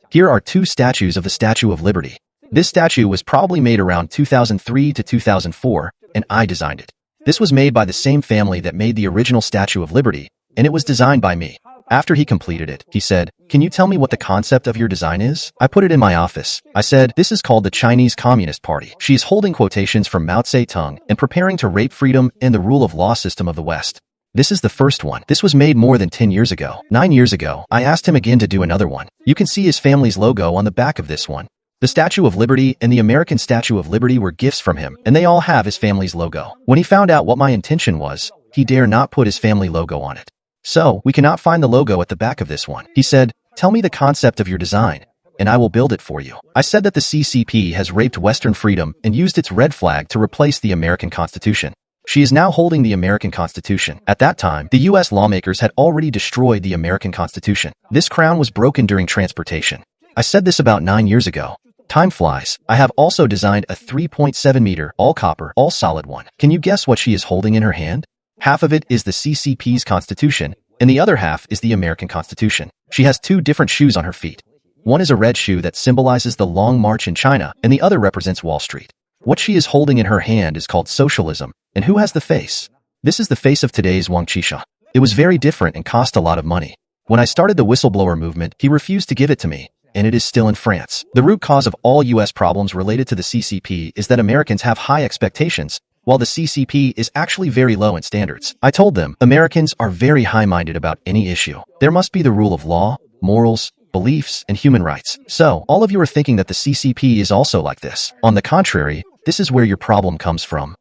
Here are two statues of the Statue of Liberty. This statue was probably made around 2003 to 2004, and I designed it. This was made by the same family that made the original Statue of Liberty, and it was designed by me. After he completed it, he said, "Can you tell me what the concept of your design is?" I put it in my office. I said, "This is called the Chinese Communist Party. She is holding quotations from Mao Zedong and preparing to rape freedom and the rule of law system of the West." This is the first one. This was made more than 10 years ago. 9 years ago, I asked him again to do another one. You can see his family's logo on the back of this one. The Statue of Liberty and the American Statue of Liberty were gifts from him, and they all have his family's logo. When he found out what my intention was, he dare not put his family logo on it. So, we cannot find the logo at the back of this one. He said, "Tell me the concept of your design, and I will build it for you." I said that the CCP has raped Western freedom and used its red flag to replace the American Constitution. She is now holding the American Constitution. At that time, the US lawmakers had already destroyed the American Constitution. This crown was broken during transportation. I said this about 9 years ago. Time flies. I have also designed a 3.7 meter, all copper, all solid one. Can you guess what she is holding in her hand? Half of it is the CCP's Constitution, and the other half is the American Constitution. She has two different shoes on her feet. One is a red shoe that symbolizes the Long March in China, and the other represents Wall Street. What she is holding in her hand is called socialism. And who has the face? This is the face of today's Wang Qisha. It was very different and cost a lot of money. When I started the whistleblower movement, he refused to give it to me, and it is still in France. The root cause of all US problems related to the CCP is that Americans have high expectations, while the CCP is actually very low in standards. I told them, Americans are very high-minded about any issue. There must be the rule of law, morals, beliefs, and human rights. So, all of you are thinking that the CCP is also like this. On the contrary, this is where your problem comes from.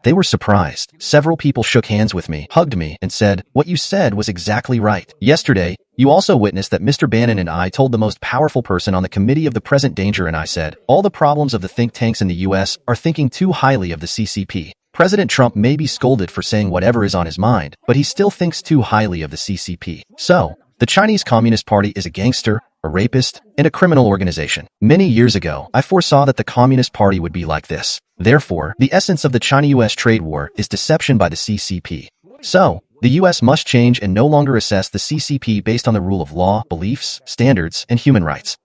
They were surprised. Several people shook hands with me, hugged me, and said, "What you said was exactly right." Yesterday, you also witnessed that Mr. Bannon and I told the most powerful person on the committee of the present danger, and I said, all the problems of the think tanks in the US are thinking too highly of the CCP. President Trump may be scolded for saying whatever is on his mind, but he still thinks too highly of the CCP. So, the Chinese Communist Party is a gangster, a rapist, and a criminal organization. Many years ago, I foresaw that the Communist Party would be like this. Therefore, the essence of the China-US trade war is deception by the CCP. So, the US must change and no longer assess the CCP based on the rule of law, beliefs, standards, and human rights.